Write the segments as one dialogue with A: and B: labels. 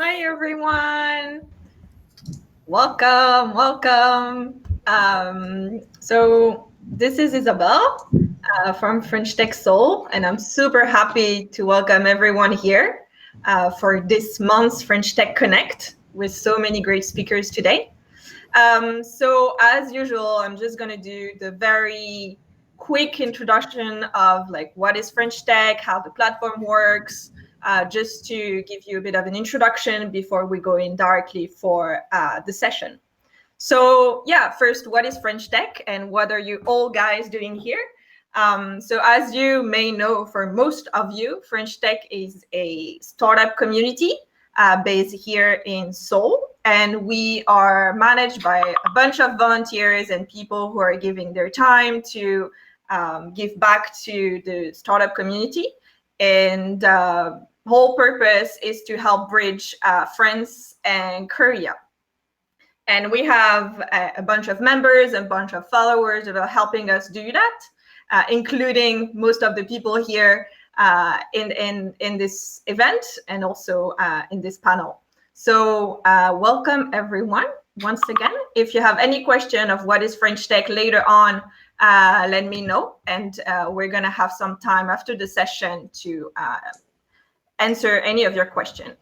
A: Hi, everyone. Welcome. So this is Isabel from French Tech Soul, and I'm super happy to welcome everyone here for this month's French Tech Connect with so many great speakers today. So as usual, I'm just going to do the very quick introduction of like what is French Tech, how the platform works, just to give you a bit of an introduction before we go in directly for the session. So yeah, first, what is French Tech and what are you all guys doing here? So as you may know, for most of you, French Tech is a startup community based here in Seoul. And we are managed by a bunch of volunteers and people who are giving their time to give back to the startup community. And whole purpose is to help bridge France and Korea. And we have a bunch of members, a bunch of followers that are helping us do that, including most of the people here in this event and also in this panel. So welcome everyone once again. If you have any question of what is French Tech later on, let me know. And we're gonna have some time after the session to answer any of your questions.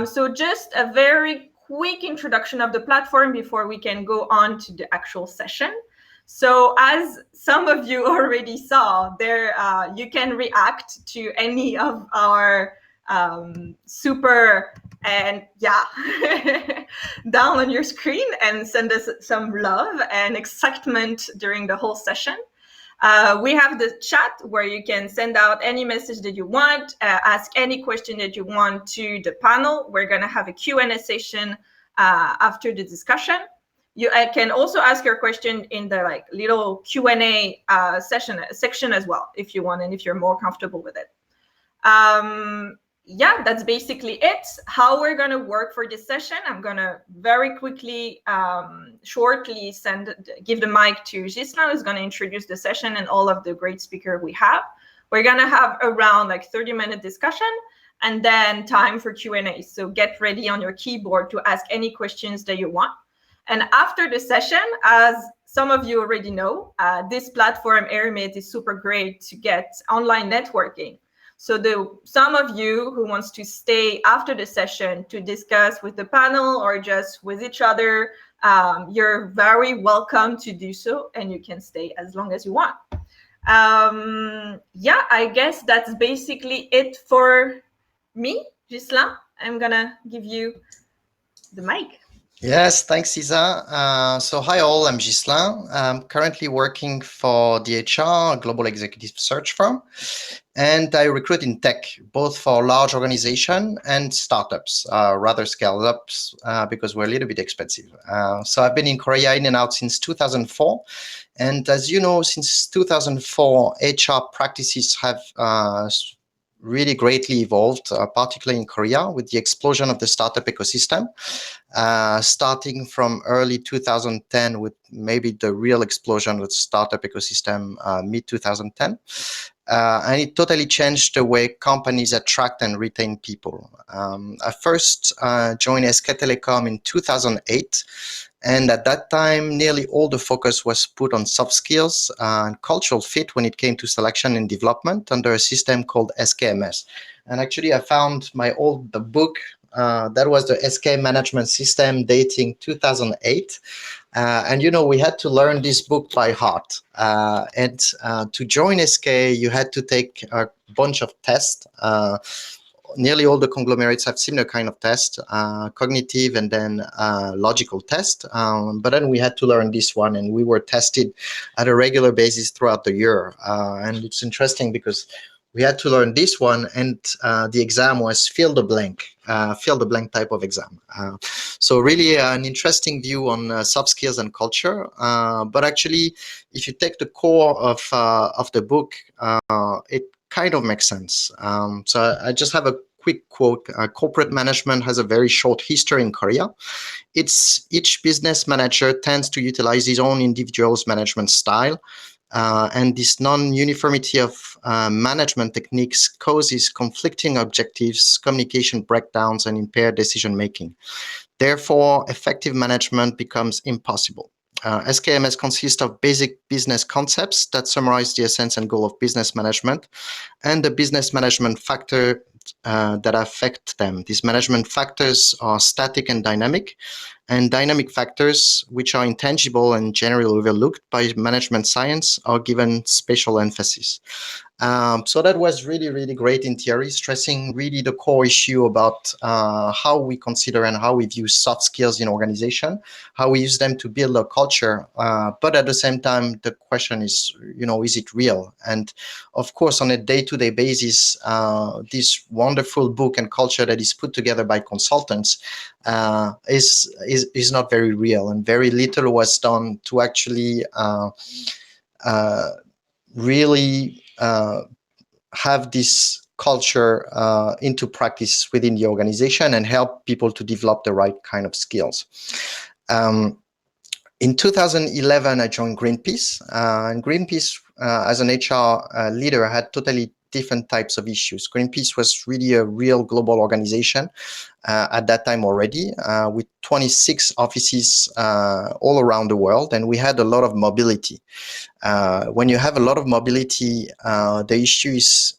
A: So just a very quick introduction of the platform before we can go on to the actual session. So as some of you already saw, there you can react to any of our super and yeah down on your screen and send us some love and excitement during the whole session. We have the chat where you can send out any message that you want, ask any question that you want to the panel. We're going to have a Q&A session after the discussion. You can also ask your question in the little Q&A section as well, if you want and if you're more comfortable with it. Yeah, that's basically it. How we're going to work for this session, I'm going to very quickly, shortly give the mic to Ghislain, who's going to introduce the session and all of the great speakers we have. We're going to have around 30-minute discussion and then time for Q&A. So get ready on your keyboard to ask any questions that you want. And after the session, as some of you already know, this platform, Airmate, is super great to get online networking. So some of you who wants to stay after the session to discuss with the panel or just with each other, you're very welcome to do so, and you can stay as long as you want. Yeah, I guess that's basically it for me. Ghislain, I'm gonna give you the mic.
B: Yes, thanks, Isa. So hi all, I'm Ghislain. I'm currently working for DHR, a global executive search firm, and I recruit in tech, both for large organizations and startups, rather scaled ups, because we're a little bit expensive. So I've been in Korea in and out since 2004. And as you know, since 2004, HR practices have really greatly evolved, particularly in Korea, with the explosion of the startup ecosystem, starting from early 2010 with maybe the real explosion with startup ecosystem mid 2010. And it totally changed the way companies attract and retain people. I first joined SK Telecom in 2008. And at that time, nearly all the focus was put on soft skills and cultural fit when it came to selection and development under a system called SKMS. And actually, I found my old book that was the SK management system dating 2008. And, you know, we had to learn this book by heart. And to join SK, you had to take a bunch of tests. Nearly all the conglomerates have similar kind of test, cognitive and then logical test. But then we had to learn this one, and we were tested at a regular basis throughout the year. And it's interesting because we had to learn this one, and the exam was fill the blank type of exam. So really an interesting view on soft skills and culture. But actually, if you take the core of the book, it kind of makes sense. So I just have a quick quote. Corporate management has a very short history in Korea. Each business manager tends to utilize his own individual's management style. And this non-uniformity of management techniques causes conflicting objectives, communication breakdowns, and impaired decision-making. Therefore, effective management becomes impossible. SKMS consists of basic business concepts that summarize the essence and goal of business management and the business management factor that affect them. These management factors are static and dynamic factors, which are intangible and generally overlooked by management science, are given special emphasis. So that was really, really great in theory, stressing really the core issue about how we consider and how we view soft skills in organization, how we use them to build a culture. But at the same time, the question is, is it real? And of course, on a day-to-day basis, this wonderful book and culture that is put together by consultants is not very real, and very little was done to actually really have this culture into practice within the organization and help people to develop the right kind of skills. In 2011, I joined Greenpeace, and Greenpeace, as an HR leader, had totally different types of issues. Greenpeace was really a real global organization at that time already, with 26 offices all around the world, and we had a lot of mobility. When you have a lot of mobility, the issue is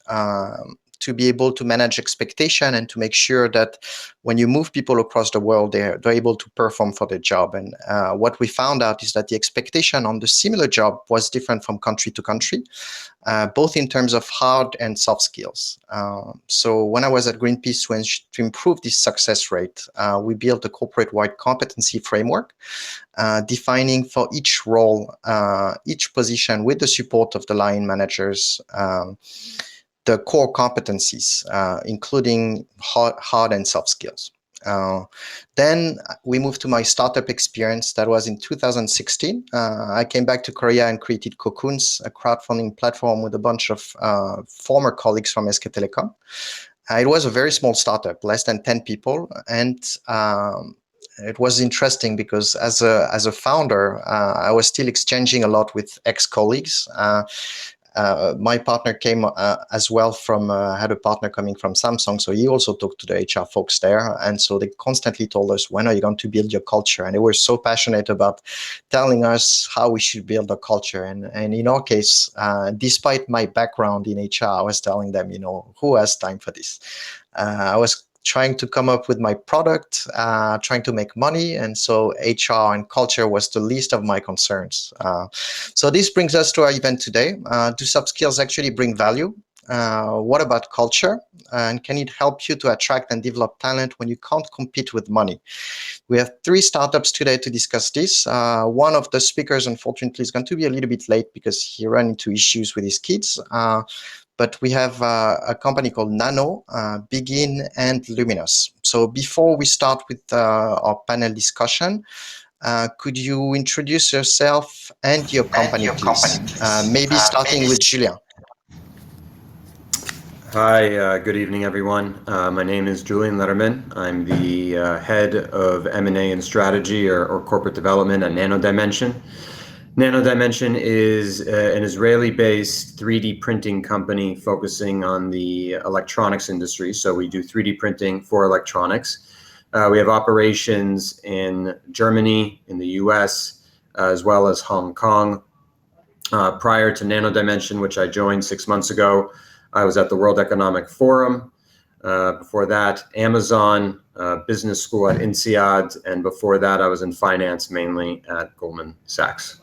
B: to be able to manage expectation and to make sure that when you move people across the world, they're able to perform for their job. And what we found out is that the expectation on the similar job was different from country to country, both in terms of hard and soft skills. So when I was at Greenpeace, to improve this success rate, we built a corporate-wide competency framework, defining for each role, each position, with the support of the line managers, the core competencies, including hard and soft skills. Then we moved to my startup experience. That was in 2016. I came back to Korea and created Cocoons, a crowdfunding platform with a bunch of former colleagues from SK Telecom. It was a very small startup, less than 10 people, and it was interesting because as a founder, I was still exchanging a lot with ex-colleagues. My partner came as well from, had a partner coming from Samsung, so he also talked to the HR folks there. And so they constantly told us, when are you going to build your culture? And they were so passionate about telling us how we should build a culture. And in our case, despite my background in HR, I was telling them, who has time for this? I was trying to come up with my product, trying to make money. And so HR and culture was the least of my concerns. So this brings us to our event today. Do soft skills actually bring value? What about culture? And can it help you to attract and develop talent when you can't compete with money? We have 3 startups today to discuss this. One of the speakers, unfortunately, is going to be a little bit late because he ran into issues with his kids. But we have a company called Nano, Begin, and Luminous. So before we start with our panel discussion, could you introduce yourself and your company, please? Maybe starting with Julien.
C: Hi, good evening, everyone. My name is Julian Letterman. I'm the head of M&A and strategy or corporate development at Nano Dimension. Nano Dimension is an Israeli-based 3D printing company focusing on the electronics industry. So we do 3D printing for electronics. We have operations in Germany, in the US, as well as Hong Kong. Prior to Nano Dimension, which I joined 6 months ago, I was at the World Economic Forum. Before that, Amazon, business school at INSEAD, and before that, I was in finance, mainly at Goldman Sachs.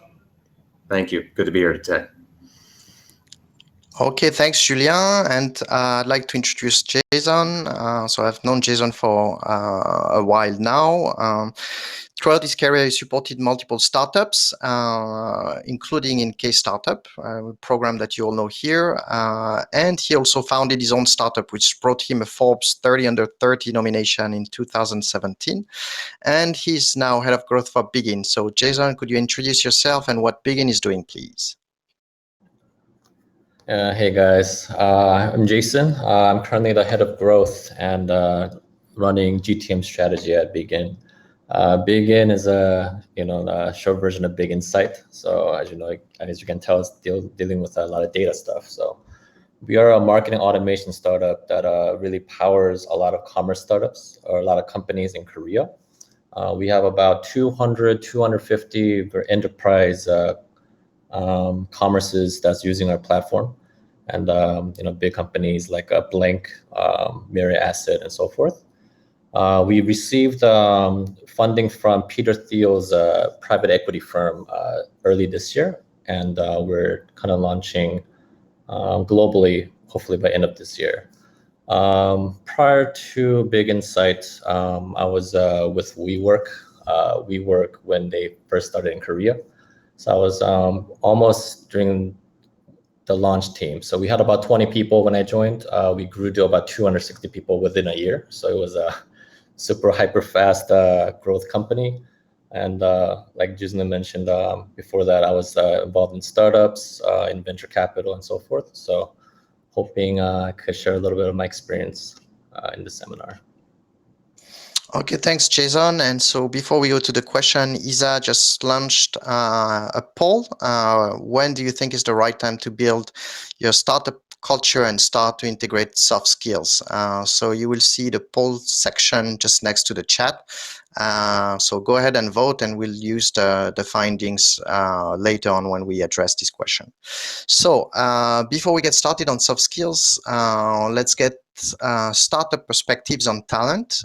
C: Thank you. Good to be here today.
B: Okay, thanks, Julien. And I'd like to introduce Jason. So I've known Jason for a while now. Throughout his career, he supported multiple startups, including in K-Startup, a program that you all know here. And he also founded his own startup, which brought him a Forbes 30 Under 30 nomination in 2017. And he's now head of growth for Begin. So Jason, could you introduce yourself and what Begin is doing, please?
D: Hey guys, I'm Jason. I'm currently the head of growth and running GTM strategy at Begin. Big In is a short version of Big Insight. So as you can tell, it's dealing with a lot of data stuff. So we are a marketing automation startup that really powers a lot of commerce startups or a lot of companies in Korea. We have about 200, 250 enterprise commerces that's using our platform, and big companies like Blink, Mirror Asset, and so forth. We received funding from Peter Thiel's private equity firm early this year, and we're kind of launching globally, hopefully by end of this year. Prior to Big Insight, I was with WeWork when they first started in Korea. So I was almost during the launch team. So we had about 20 people when I joined. We grew to about 260 people within a year. So it was a super hyper fast growth company. And like Gisna mentioned before that, I was involved in startups, in venture capital, and so forth. So hoping I could share a little bit of my experience in the seminar.
B: Okay, thanks, Jason. And so before we go to the question, Isa just launched a poll. When do you think is the right time to build your startup culture and start to integrate soft skills? So you will see the poll section just next to the chat. So go ahead and vote, and we'll use the findings later on when we address this question. So before we get started on soft skills, let's get startup perspectives on talent.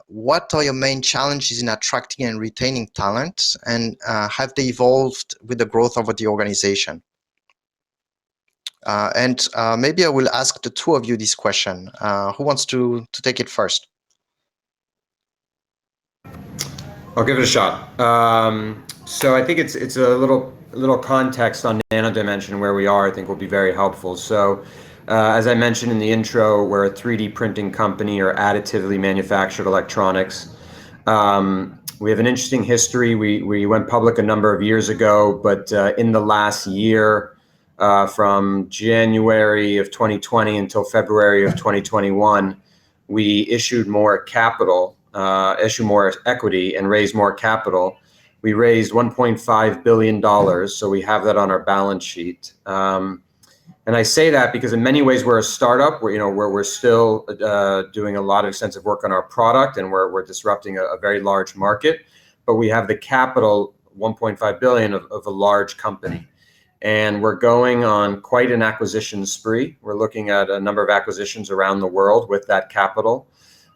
B: What are your main challenges in attracting and retaining talent, and have they evolved with the growth of the organization? And maybe I will ask the two of you this question. Who wants to take it first?
C: I'll give it a shot. So I think it's a little context on Nano Dimension where we are. I think will be very helpful. So as I mentioned in the intro, we're a 3D printing company or additively manufactured electronics. We have an interesting history. We went public a number of years ago, but in the last year, from January of 2020 until February of 2021, we issued more capital, issue more equity, and raise more capital. We raised $1.5 billion, so we have that on our balance sheet. And I say that because in many ways we're a startup. We're still doing a lot of extensive work on our product, and we're disrupting a very large market. But we have the capital, 1.5 billion, of a large company. And we're going on quite an acquisition spree. We're looking at a number of acquisitions around the world with that capital.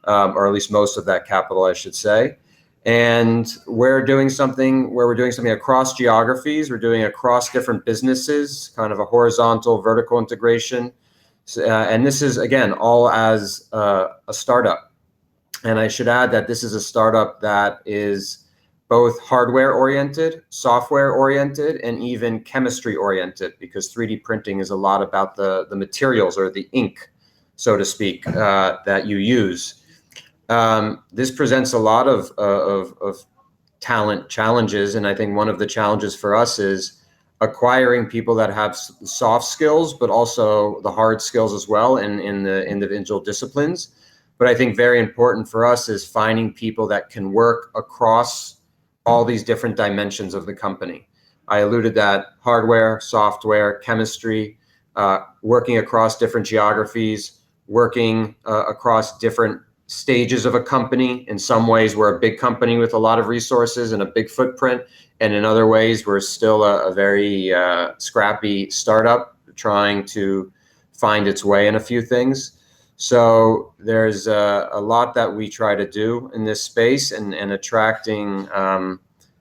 C: Or at least most of that capital, I should say. And we're doing something across geographies. We're doing across different businesses, kind of a horizontal, vertical integration. And this is, again, all as a startup. And I should add that this is a startup that is both hardware-oriented, software-oriented, and even chemistry-oriented, because 3D printing is a lot about the materials or the ink, so to speak, that you use. This presents a lot of talent challenges, and I think one of the challenges for us is acquiring people that have soft skills, but also the hard skills as well in the individual disciplines. But I think very important for us is finding people that can work across all these different dimensions of the company. I alluded that hardware, software, chemistry, working across different geographies, working across different stages of a company. In some ways, we're a big company with a lot of resources and a big footprint. And in other ways, we're still a very scrappy startup trying to find its way in a few things. So there's a lot that we try to do in this space, and attracting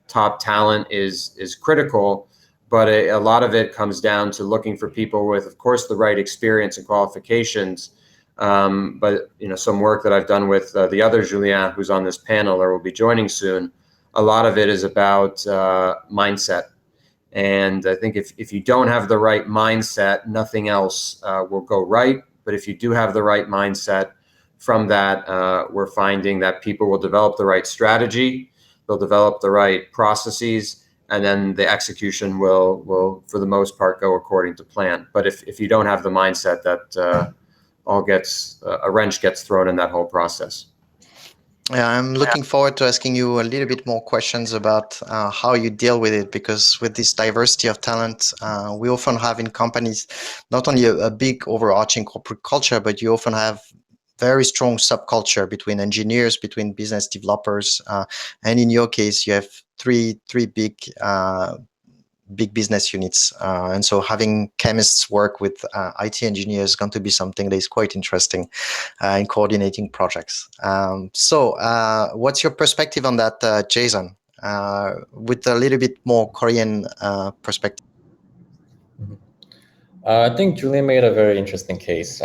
C: top talent is critical. But a lot of it comes down to looking for people with, of course, the right experience and qualifications. But some work that I've done with the other Julien, who's on this panel or will be joining soon, a lot of it is about mindset. And I think if you don't have the right mindset, nothing else will go right. But if you do have the right mindset, from that, we're finding that people will develop the right strategy, they'll develop the right processes, and then the execution will for the most part, go according to plan. But if you don't have the mindset, that a wrench gets thrown in that whole process.
B: Yeah, I'm looking forward to asking you a little bit more questions about how you deal with it, because with this diversity of talent, we often have in companies not only a big overarching corporate culture, but you often have very strong subculture between engineers, between business developers, and in your case, you have three big business units. And so having chemists work with IT engineers is going to be something that is quite interesting in coordinating projects. What's your perspective on that, Jason, with a little bit more Korean perspective?
D: I think Julian made a very interesting case.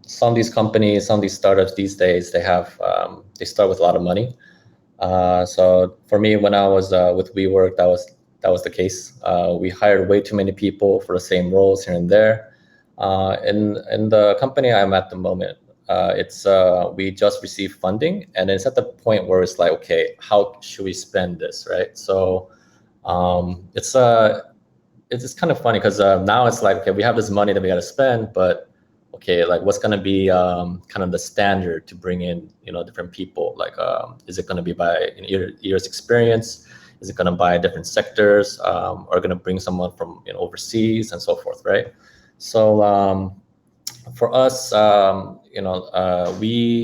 D: Some of these companies, some of these startups these days, they start with a lot of money. So for me, when I was with WeWork, that was the case. We hired way too many people for the same roles here and there. In the company I'm at the moment, we just received funding, and it's at the point where it's like, okay, how should we spend this, right? So it's just kind of funny because now it's like, okay, we have this money that we got to spend, but okay, like what's going to be kind of the standard to bring in, different people? Like, is it going to be by years experience? Is it going to buy different sectors? Or going to bring someone from overseas and so forth, right? So for us,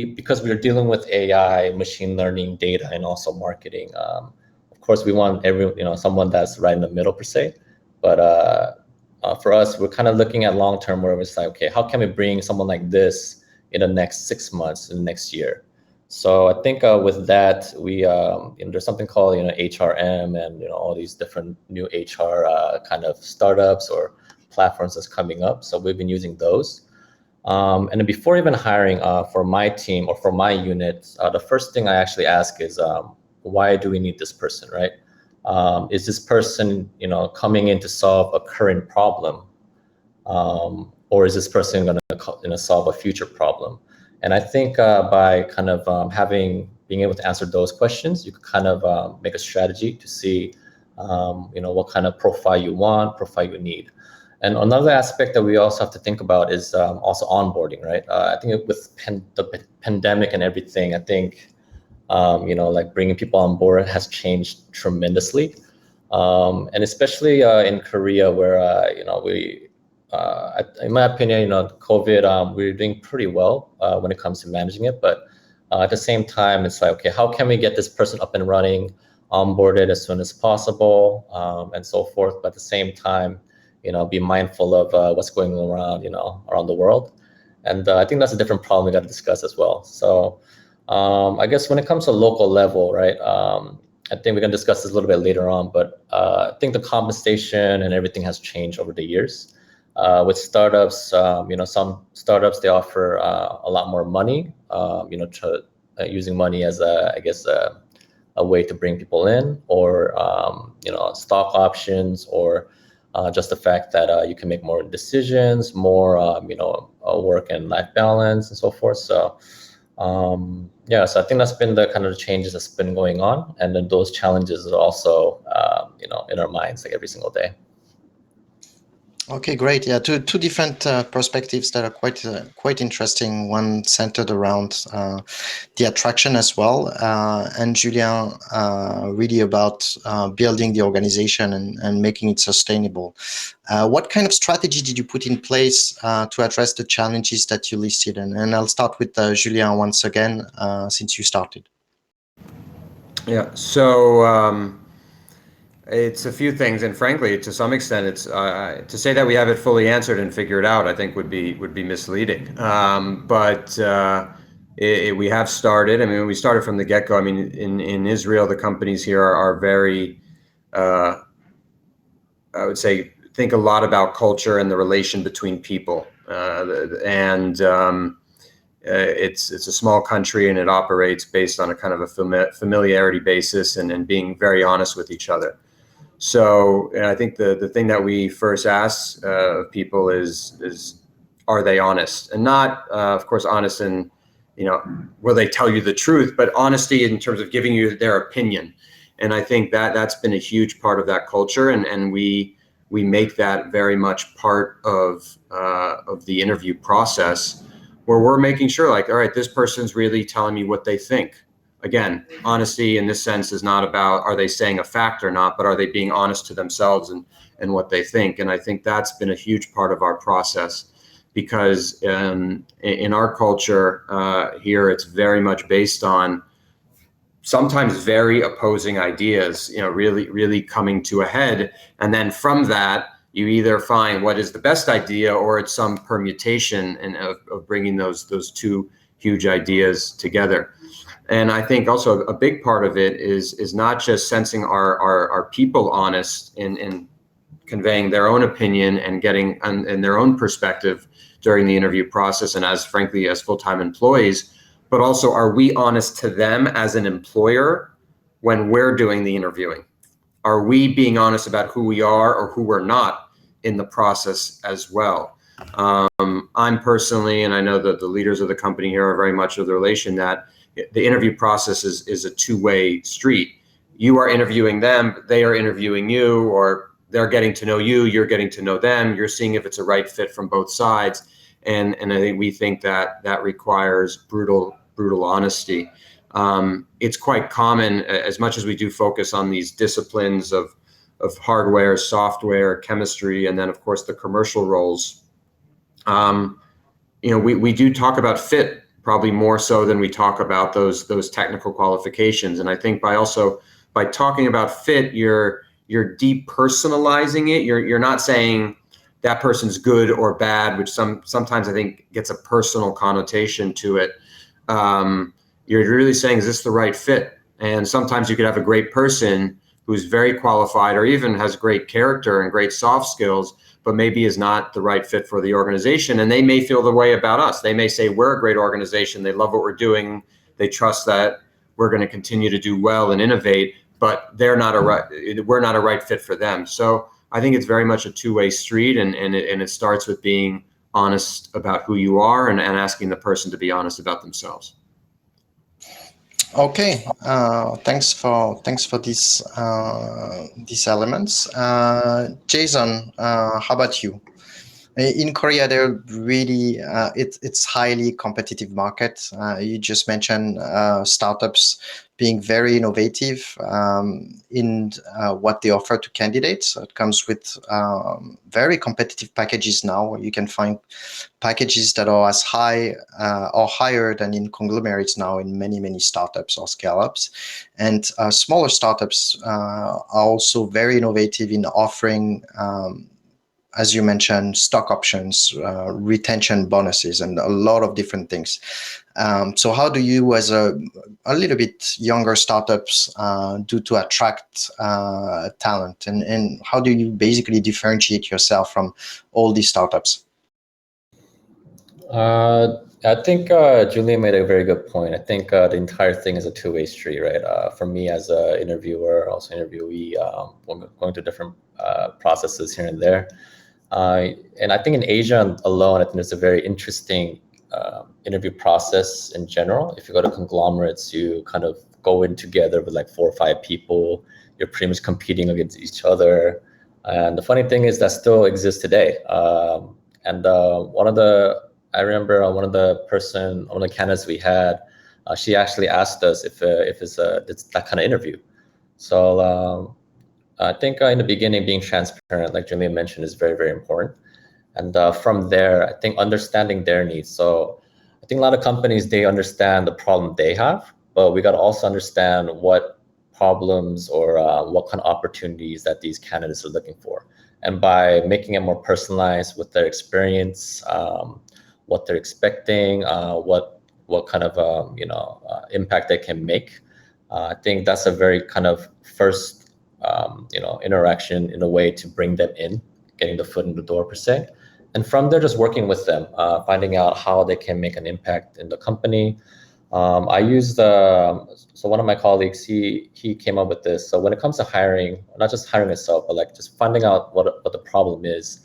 D: because we're dealing with AI, machine learning, data, and also marketing. Of course, we want someone that's right in the middle per se. But for us, we're kind of looking at long term, where it's like, okay, how can we bring someone like this in the next 6 months, in the next year? So I think with that, there's something called HRM, and all these different new HR kind of startups or platforms that's coming up. So we've been using those. And then before even hiring for my team or for my unit, the first thing I actually ask is, why do we need this person, right? Is this person, coming in to solve a current problem, or is this person going to solve a future problem? And I think by kind of being able to answer those questions, you can kind of make a strategy to see, what kind of profile you want, profile you need. And another aspect that we also have to think about is also onboarding, right? I think with the pandemic and everything, I think like bringing people on board has changed tremendously, and especially in Korea, where in my opinion, COVID, we're doing pretty well when it comes to managing it. But at the same time, it's like, okay, how can we get this person up and running, onboarded as soon as possible, and so forth. But at the same time, be mindful of what's going around, around the world. And I think that's a different problem we got to discuss as well. So I guess when it comes to local level, right, I think we can discuss this a little bit later on, but I think the compensation and everything has changed over the years. With startups, some startups, they offer a lot more money, using money as a way to bring people in, or stock options, or just the fact that you can make more decisions, more work and life balance and so forth. So so I think that's been the kind of changes that's been going on, and then those challenges are also in our minds like every single day.
B: Okay, great. Yeah, two different perspectives that are quite interesting. One centered around the attraction as well, and Julien really about building the organization and making it sustainable. What kind of strategy did you put in place to address the challenges that you listed? And I'll start with Julien once again, since you started.
C: Yeah. So it's a few things, and frankly, to some extent, it's to say that we have it fully answered and figured out, I think would be misleading. But we have started. I mean, we started from the get-go. I mean, in Israel, the companies here are very, I would say, think a lot about culture and the relation between people, it's a small country, and it operates based on a kind of a familiarity basis, and being very honest with each other. So, and I think the thing that we first ask people is, are they honest? And not, of course, honest in, will they tell you the truth, but honesty in terms of giving you their opinion. And I think that's been a huge part of that culture, and we make that very much part of the interview process, where we're making sure, like, all right, this person's really telling me what they think. Again, honesty in this sense is not about are they saying a fact or not, but are they being honest to themselves and what they think. And I think that's been a huge part of our process, because in our culture here, it's very much based on sometimes very opposing ideas, really coming to a head. And then from that, you either find what is the best idea, or it's some permutation of bringing those two huge ideas together. And I think also a big part of it is not just sensing our people honest in conveying their own opinion and getting and their own perspective during the interview process, and as frankly as full-time employees, but also, are we honest to them as an employer when we're doing the interviewing? Are we being honest about who we are or who we're not in the process as well? I'm personally, and I know that the leaders of the company here are very much of the relation that the interview process is a two-way street. You are interviewing them, they are interviewing you, or they're getting to know you, you're getting to know them, you're seeing if it's a right fit from both sides. And I think we think that requires brutal honesty. It's quite common, as much as we do focus on these disciplines of hardware, software, chemistry, and then of course the commercial roles. We do talk about fit probably more so than we talk about those technical qualifications. And I think by talking about fit, you're depersonalizing it. You're not saying that person's good or bad, which sometimes I think gets a personal connotation to it. You're really saying, is this the right fit? And sometimes you could have a great person who's very qualified or even has great character and great soft skills, but maybe is not the right fit for the organization. And they may feel the way about us. They may say, we're a great organization. They love what we're doing. They trust that we're going to continue to do well and innovate, but we're not a right fit for them. So I think it's very much a two-way street, and it starts with being honest about who you are and asking the person to be honest about themselves.
B: Okay, thanks for these elements. Jason, how about you? In Korea, they're really it's highly competitive market. You just mentioned startups being very innovative in what they offer to candidates. So it comes with very competitive packages now. You can find packages that are as high or higher than in conglomerates now in many startups or scale-ups. And smaller startups are also very innovative in offering as you mentioned, stock options, retention bonuses, and a lot of different things. So how do you, as a little bit younger startups, do to attract talent? And how do you basically differentiate yourself from all these startups?
D: I think Julian made a very good point. I think the entire thing is a two-way street, right? For me as an interviewer, also interviewee, going through different processes here and there. And I think in Asia alone, I think it's a very interesting interview process in general. If you go to conglomerates, you kind of go in together with like 4 or 5 people. You're pretty much competing against each other. And the funny thing is that still exists today. I remember one of the candidates we had, she actually asked us if it's that kind of interview. So I think in the beginning, being transparent, like Julian mentioned, is very, very important. And from there, I think understanding their needs. So I think a lot of companies, they understand the problem they have, but we got to also understand what problems or what kind of opportunities that these candidates are looking for. And by making it more personalized with their experience, what they're expecting, what kind of impact they can make, I think that's a very kind of first interaction in a way to bring them in, getting the foot in the door per se. And from there, just working with them, finding out how they can make an impact in the company. I used, so one of my colleagues, he came up with this. So when it comes to hiring, not just hiring itself, but like just finding out what the problem is,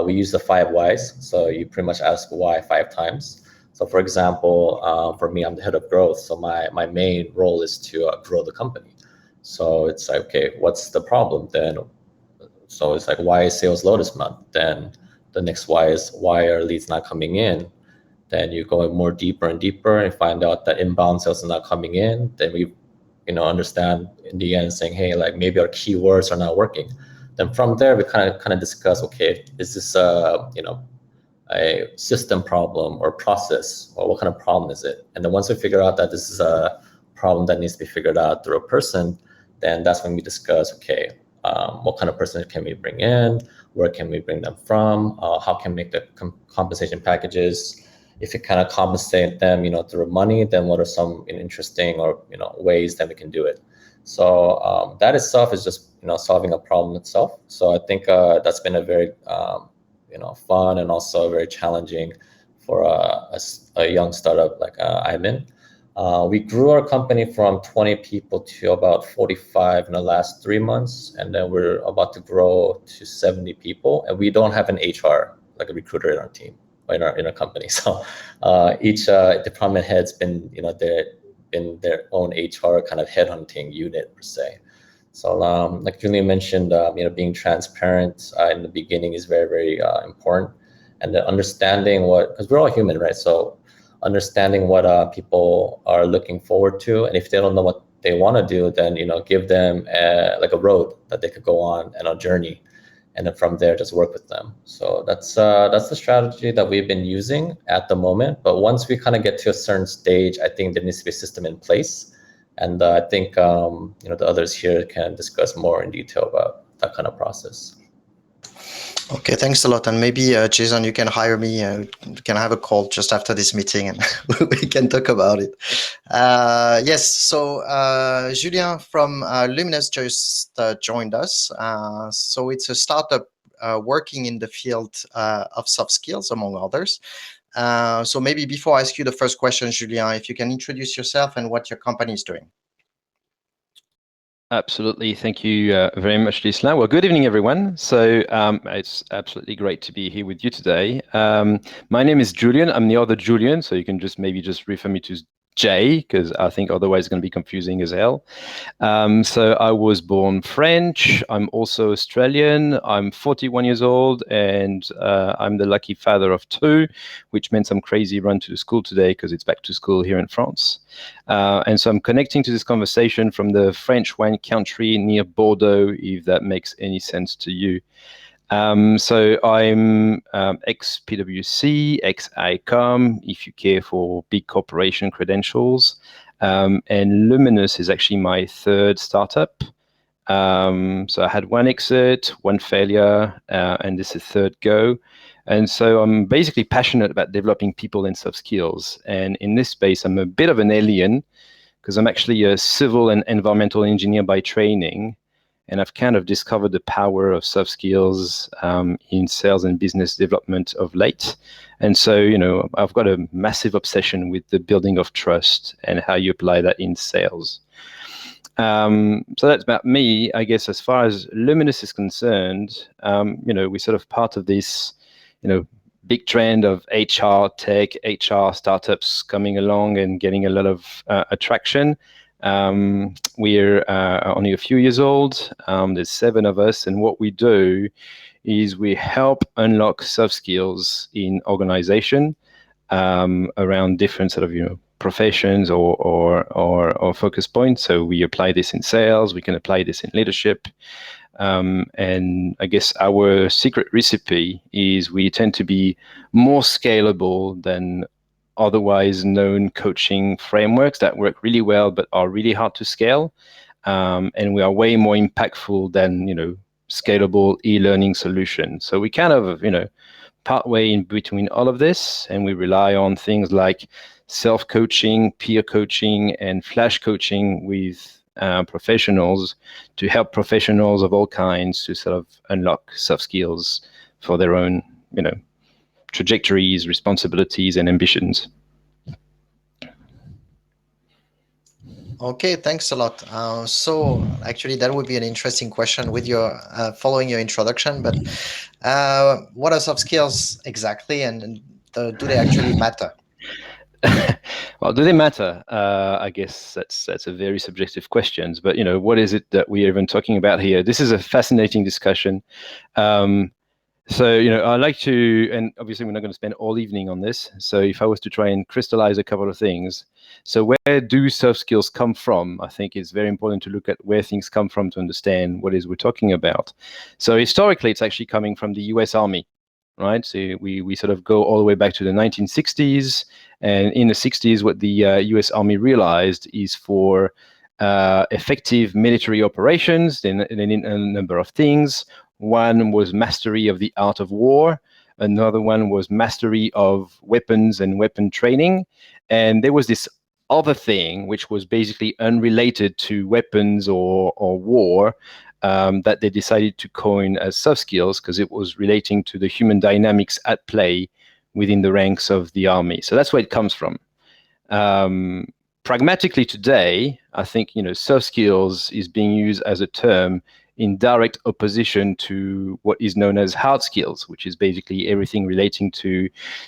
D: we use the 5 whys. So you pretty much ask why 5 times. So for example, for me, I'm the head of growth. So my main role is to grow the company. So it's like, okay, what's the problem then? So it's like, why is sales low this month? Then the next why is, why are leads not coming in? Then you go more deeper and deeper and find out that inbound sales are not coming in. Then we, understand in the end saying, hey, like maybe our keywords are not working. Then from there, we kind of discuss, okay, is this a system problem or process, or what kind of problem is it? And then once we figure out that this is a problem that needs to be figured out through a person, then that's when we discuss, okay, what kind of person can we bring in? Where can we bring them from? How can we make the compensation packages? If you kind of compensate them, through money, then what are some interesting or ways that we can do it? So that itself is just solving a problem itself. So I think that's been a very fun and also very challenging for a young startup like I'm in. We grew our company from 20 people to about 45 in the last 3 months, and then we're about to grow to 70 people. And we don't have an HR, like a recruiter in our team, in our company. So each department head's been their own HR kind of headhunting unit per se. So like Julian mentioned, being transparent in the beginning is very, very important, and then understanding because we're all human, right? So understanding what people are looking forward to, and if they don't know what they want to do, then give them like a road that they could go on and a journey, and then from there just work with them. So that's the strategy that we've been using at the moment. But once we kind of get to a certain stage, I think there needs to be a system in place, and I think the others here can discuss more in detail about that kind of process.
B: Okay, thanks a lot. And maybe, Jason, you can hire me. We can have a call just after this meeting and we can talk about it. Yes, so Julien from Luminous just joined us. So it's a startup working in the field of soft skills, among others. So maybe before I ask you the first question, Julien, if you can introduce yourself and what your company is doing.
E: Absolutely. Thank you very much, Ghislain. Well, good evening, everyone. So it's absolutely great to be here with you today. My name is Julian. I'm the other Julian, so you can maybe just refer me to Jay, because I think otherwise it's going to be confusing as hell. So I was born French. I'm also Australian. I'm 41 years old, and I'm the lucky father of 2, which means I'm crazy run to the school today because it's back to school here in France. And so I'm connecting to this conversation from the French wine country near Bordeaux, if that makes any sense to you. So I'm ex-PwC, ex-ICOM, if you care for big corporation credentials. And Luminous is actually my 3rd startup. So I had 1 exit, 1 failure, and this is 3rd go. And so I'm basically passionate about developing people and soft skills. And in this space, I'm a bit of an alien because I'm actually a civil and environmental engineer by training. And I've kind of discovered the power of soft skills in sales and business development of late. And so, I've got a massive obsession with the building of trust and how you apply that in sales. So that's about me. I guess as far as Luminous is concerned, we're sort of part of this, big trend of HR tech, HR startups coming along and getting a lot of attraction. We're only a few years old. There's 7 of us, and what we do is we help unlock soft skills in organization around different sort of professions or focus points. So we apply this in sales. We can apply this in leadership. And I guess our secret recipe is we tend to be more scalable than otherwise known coaching frameworks that work really well but are really hard to scale. And we are way more impactful than, scalable e-learning solutions. So we kind of, partway in between all of this, and we rely on things like self-coaching, peer coaching, and flash coaching with professionals to help professionals of all kinds to sort of unlock soft skills for their own, trajectories, responsibilities, and ambitions.
B: Okay, thanks a lot. So actually, that would be an interesting question with your following your introduction. But what are soft skills exactly, and do they actually matter?
E: Well, do they matter? I guess that's a very subjective question. But what is it that we are even talking about here? This is a fascinating discussion. So, I like to, and obviously we're not going to spend all evening on this. So if I was to try and crystallize a couple of things, so where do soft skills come from? I think it's very important to look at where things come from to understand what it is we're talking about. So historically, it's actually coming from the US Army, right? So we sort of go all the way back to the 1960s. And in the 60s, what the US Army realized is for effective military operations, they need a number of things. One was mastery of the art of war. Another one was mastery of weapons and weapon training. And there was this other thing, which was basically unrelated to weapons or war, that they decided to coin as soft skills because it was relating to the human dynamics at play within the ranks of the army. So that's where it comes from. Pragmatically today, I think soft skills is being used as a term in direct opposition to what is known as hard skills, which is basically everything relating to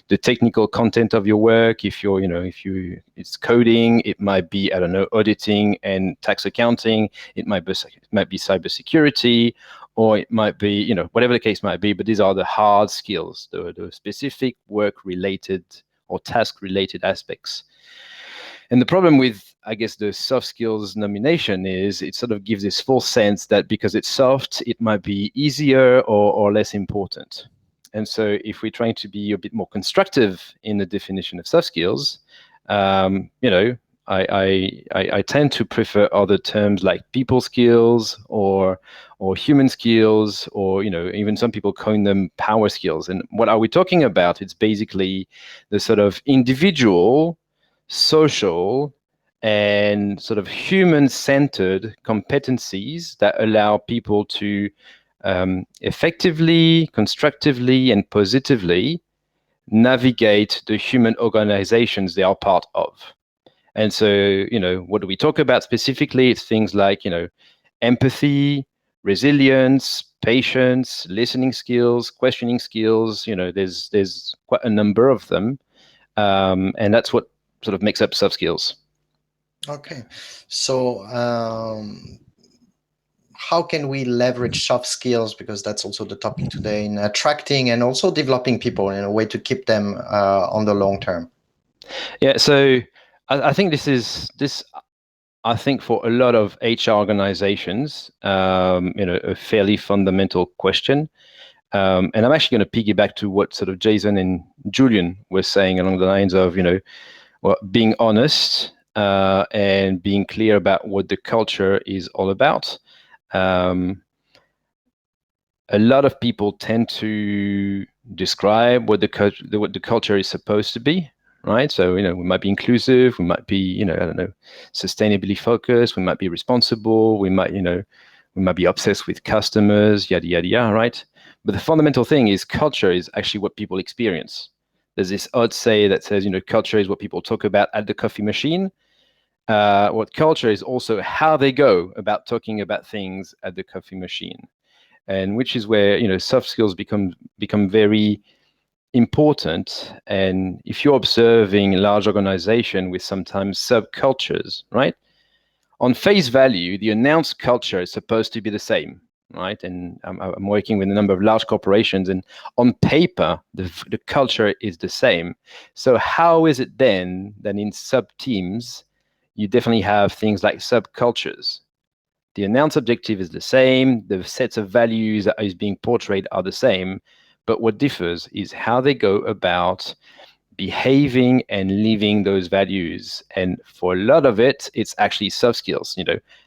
E: the technical content of your work. If it's coding, it might be, I don't know, auditing and tax accounting. It might be cybersecurity, or it might be, whatever the case might be. But these are the hard skills, the specific work-related or task-related aspects. And the problem with, I guess, the soft skills nomination is it sort of gives this false sense that because it's soft, it might be easier or less important. And so if we're trying to be a bit more constructive in the definition of soft skills, I tend to prefer other terms like people skills or human skills, or even some people coin them power skills. And what are we talking about? It's basically the sort of individual, social, and sort of human-centered competencies that allow people to effectively, constructively, and positively navigate the human organizations they are part of. And so, what do we talk about specifically? It's things like, empathy, resilience, patience, listening skills, questioning skills. There's quite a number of them. And that's what sort of makes up soft skills.
B: Okay. So how can we leverage soft skills, because that's also the topic today, in attracting and also developing people in a way to keep them on the long term?
E: Yeah, so I think this I think for a lot of HR organizations, a fairly fundamental question. And I'm actually going to piggyback to what sort of Jason and Julian were saying along the lines of, being honest and being clear about what the culture is all about. A lot of people tend to describe what the culture is supposed to be, right? So, we might be inclusive, we might be, I don't know, sustainably focused, we might be responsible, we might be obsessed with customers, yada, yada, yada, right? But the fundamental thing is culture is actually what people experience. There's this odd say that says, culture is what people talk about at the coffee machine. What culture is also how they go about talking about things at the coffee machine. And which is where, soft skills become very important. And if you're observing a large organization with sometimes subcultures, right? On face value, the announced culture is supposed to be the same, right? And I'm working with a number of large corporations, and on paper, the culture is the same. So how is it then that in sub-teams, you definitely have things like subcultures? The announced objective is the same, the sets of values that is being portrayed are the same, but what differs is how they go about behaving and living those values. And for a lot of it, it's actually soft skills.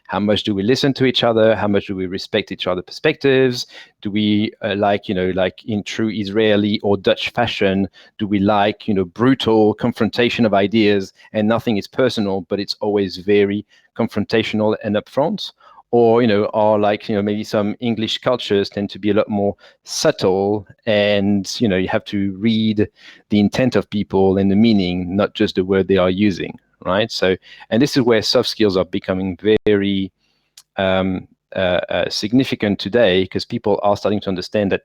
E: How much do we listen to each other? How much do we respect each other's perspectives? Do we like in true Israeli or Dutch fashion, do we like, brutal confrontation of ideas, and nothing is personal, but it's always very confrontational and upfront? Or, or like, maybe some English cultures tend to be a lot more subtle, and, you have to read the intent of people and the meaning, not just the word they are using, right? So, and this is where soft skills are becoming very significant today, because people are starting to understand that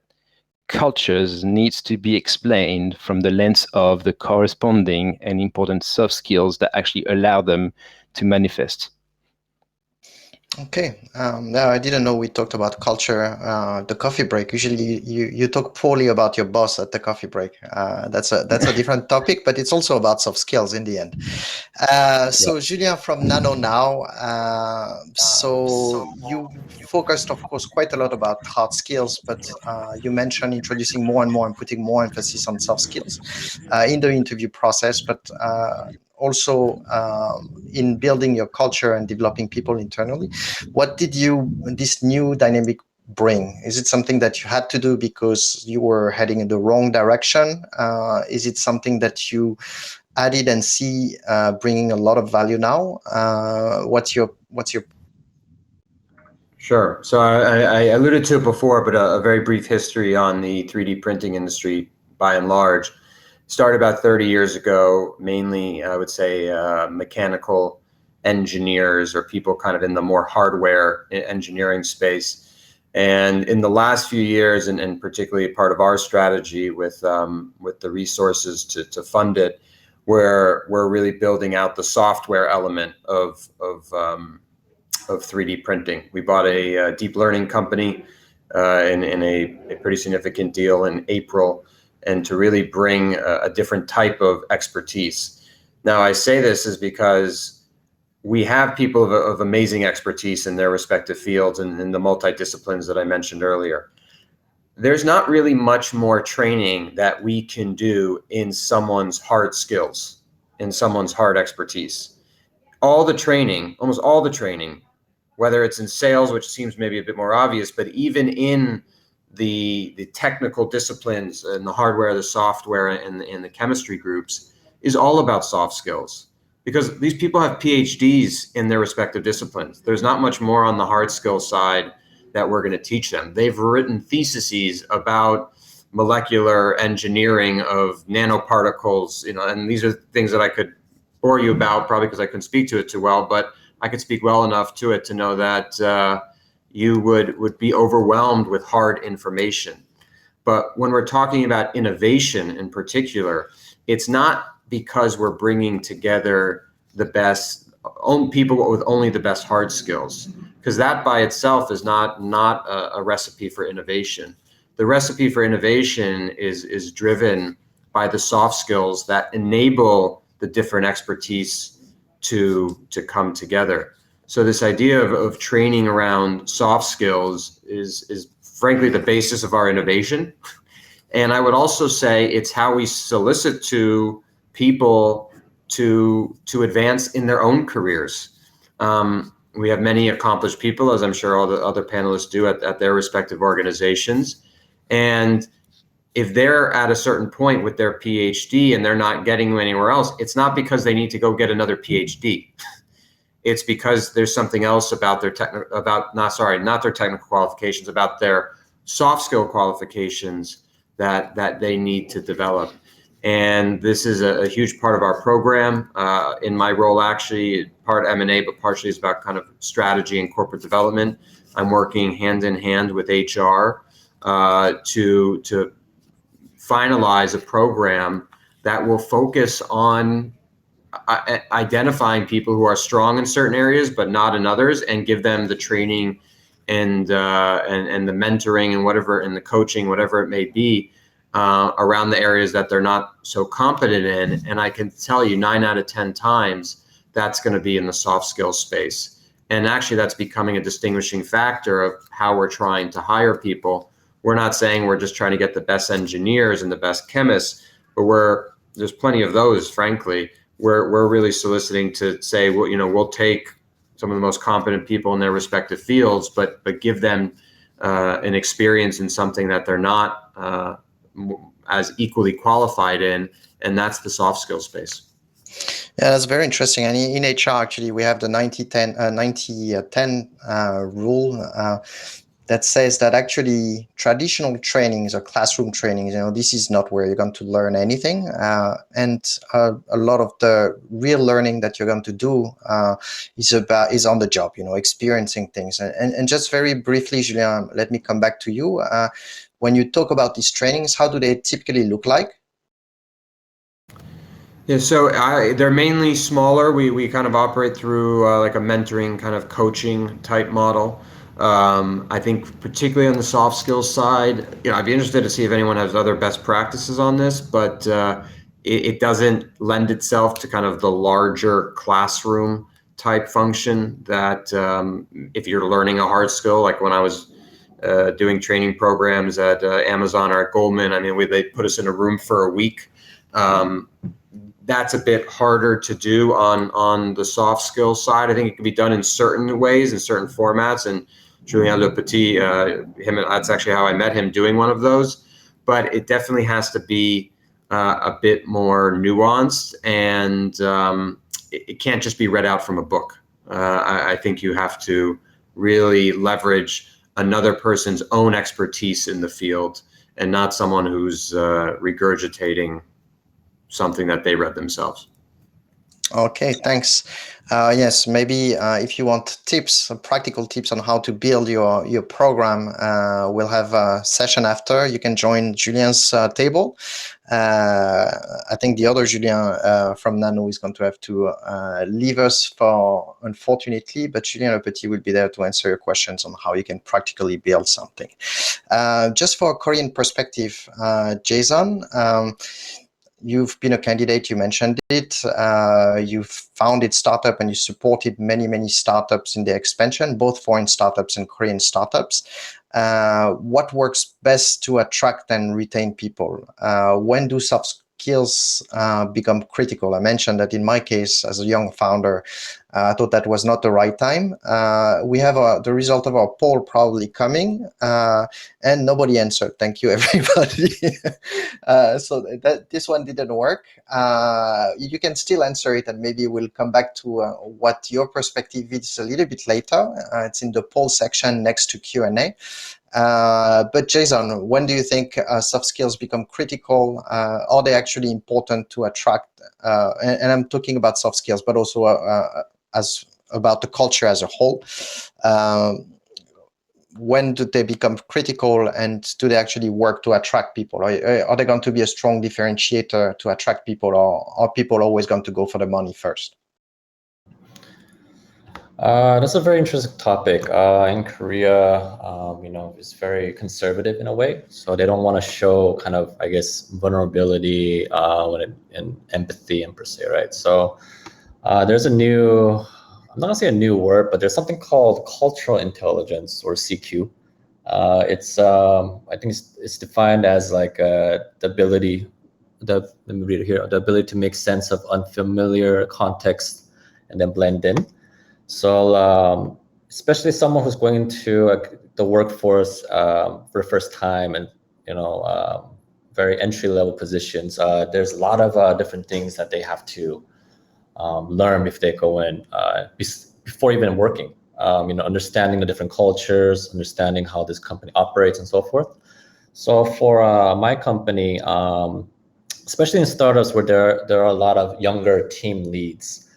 E: cultures needs to be explained from the lens of the corresponding and important soft skills that actually allow them to manifest.
B: Okay. No, I didn't know we talked about culture, the coffee break. Usually you talk poorly about your boss at the coffee break. That's a different topic, but it's also about soft skills in the end. So Julien from Nano now. So you focused, of course, quite a lot about hard skills, but you mentioned introducing more and more and putting more emphasis on soft skills in the interview process, but also in building your culture and developing people internally. What did this new dynamic bring? Is it something that you had to do because you were heading in the wrong direction? Is it something that you added and see bringing a lot of value now? What's your
C: Sure. So I alluded to it before, but a very brief history on the 3D printing industry by and large. Started about 30 years ago, mainly, I would say, mechanical engineers or people kind of in the more hardware engineering space. And in the last few years, and particularly part of our strategy with the resources to fund it, we're really building out the software element of 3D printing. We bought a deep learning company in a pretty significant deal in April, and to really bring a different type of expertise. Now, I say this is because we have people of amazing expertise in their respective fields and in the multidisciplines that I mentioned earlier. There's not really much more training that we can do in someone's hard skills, in someone's hard expertise. All the training, almost all the training, whether it's in sales, which seems maybe a bit more obvious, but even in the technical disciplines and the hardware, the software, and the chemistry groups, is all about soft skills. Because these people have PhDs in their respective disciplines. There's not much more on the hard skill side that we're going to teach them. They've written theses about molecular engineering of nanoparticles, and these are things that I could bore you about, probably because I couldn't speak to it too well, but I could speak well enough to it to know that you would be overwhelmed with hard information. But when we're talking about innovation in particular, it's not because we're bringing together the best people with only the best hard skills, because that by itself is not a recipe for innovation. The recipe for innovation is driven by the soft skills that enable the different expertise to come together. So this idea of training around soft skills is frankly the basis of our innovation. And I would also say it's how we solicit to people to advance in their own careers. We have many accomplished people, as I'm sure all the other panelists do at their respective organizations. And if they're at a certain point with their PhD and they're not getting anywhere else, it's not because they need to go get another PhD. It's because there's something else about their not their technical qualifications, about their soft skill qualifications that they need to develop. And this is a huge part of our program. In my role, actually, part M&A, but partially is about kind of strategy and corporate development. I'm working hand in hand with HR to finalize a program that will focus on identifying people who are strong in certain areas but not in others, and give them the training and the mentoring and whatever, and the coaching, whatever it may be, around the areas that they're not so competent in. And I can tell you 9 out of 10 times that's going to be in the soft skills space. And actually that's becoming a distinguishing factor of how we're trying to hire people. We're not saying we're just trying to get the best engineers and the best chemists, but there's plenty of those, frankly. We're really soliciting to say, well, we'll take some of the most competent people in their respective fields, but give them an experience in something that they're not as equally qualified in, and that's the soft skills space.
B: Yeah, that's very interesting. And in HR, actually, we have the 90-10 rule that says that actually traditional trainings or classroom trainings, this is not where you're going to learn anything. And a lot of the real learning that you're going to do is on the job, experiencing things. And just very briefly, Julien, let me come back to you. When you talk about these trainings, how do they typically look like?
C: Yeah, so they're mainly smaller. We kind of operate through like a mentoring kind of coaching type model. I think particularly on the soft skills side, I'd be interested to see if anyone has other best practices on this, but it doesn't lend itself to kind of the larger classroom type function that if you're learning a hard skill, like when I was doing training programs at Amazon or at Goldman, I mean, they put us in a room for a week. That's a bit harder to do on the soft skills side. I think it can be done in certain ways, in certain formats. And Julien Le Petit, that's actually how I met him doing one of those. But it definitely has to be a bit more nuanced, and it can't just be read out from a book. I think you have to really leverage another person's own expertise in the field and not someone who's regurgitating something that they read themselves.
B: Okay, thanks. Yes, maybe if you want tips, practical tips on how to build your program, we'll have a session after. You can join Julien's table. I think the other Julien from Nano is going to have to leave us unfortunately, but Julien Le Petit will be there to answer your questions on how you can practically build something. Just for a Korean perspective, Jason, you've been a candidate, you mentioned it. You've founded startup and you supported many startups in their expansion, both foreign startups and Korean startups. What works best to attract and retain people? When do soft skills become critical? I mentioned that in my case, as a young founder, I thought that was not the right time. We have the result of our poll probably coming, and nobody answered. Thank you, everybody. So this one didn't work. You can still answer it, and maybe we'll come back to what your perspective is a little bit later. It's in the poll section next to Q&A. But Jason, when do you think soft skills become critical? Are they actually important to attract? And I'm talking about soft skills, but also as about the culture as a whole. When do they become critical, and do they actually work to attract people? Are they going to be a strong differentiator to attract people, or are people always going to go for the money first?
D: That's a very interesting topic. In Korea, it's very conservative in a way, so they don't want to show kind of, I guess, vulnerability and empathy and per se, right? So there's I'm not gonna say a new word, but there's something called cultural intelligence, or CQ. I think it's defined as like the ability, let me read it here, the ability to make sense of unfamiliar context and then blend in. So especially someone who's going into the workforce for the first time, and very entry-level positions, there's a lot of different things that they have to learn if they go in before even working. Understanding the different cultures, understanding how this company operates, and so forth. So for my company, especially in startups where there are a lot of younger team leads,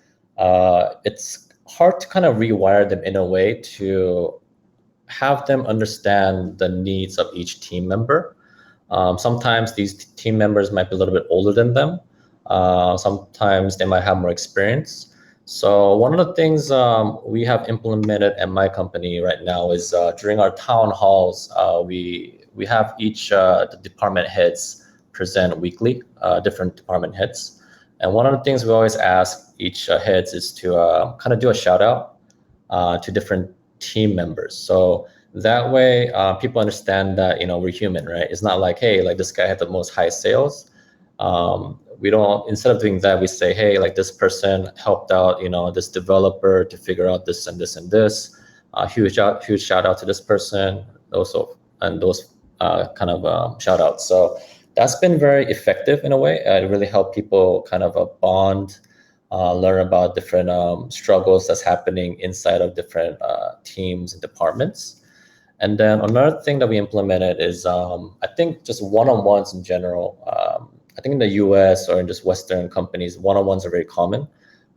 D: it's hard to kind of rewire them in a way to have them understand the needs of each team member. Sometimes these team members might be a little bit older than them. Sometimes they might have more experience. So one of the things we have implemented at my company right now is during our town halls, we have each the department heads present weekly, different department heads. And one of the things we always ask each heads is to kind of do a shout out to different team members. So that way people understand that, we're human, right? It's not like, hey, like this guy had the most high sales. We don't, instead of doing that, we say, hey, like this person helped out, this developer to figure out this and this and this. Huge shout out to this person also, and those kind of shout outs. So that's been very effective in a way. It really helped people kind of bond, learn about different struggles that's happening inside of different teams and departments. And then another thing that we implemented is, I think, just one-on-ones in general. I think in the US or in just Western companies, one-on-ones are very common.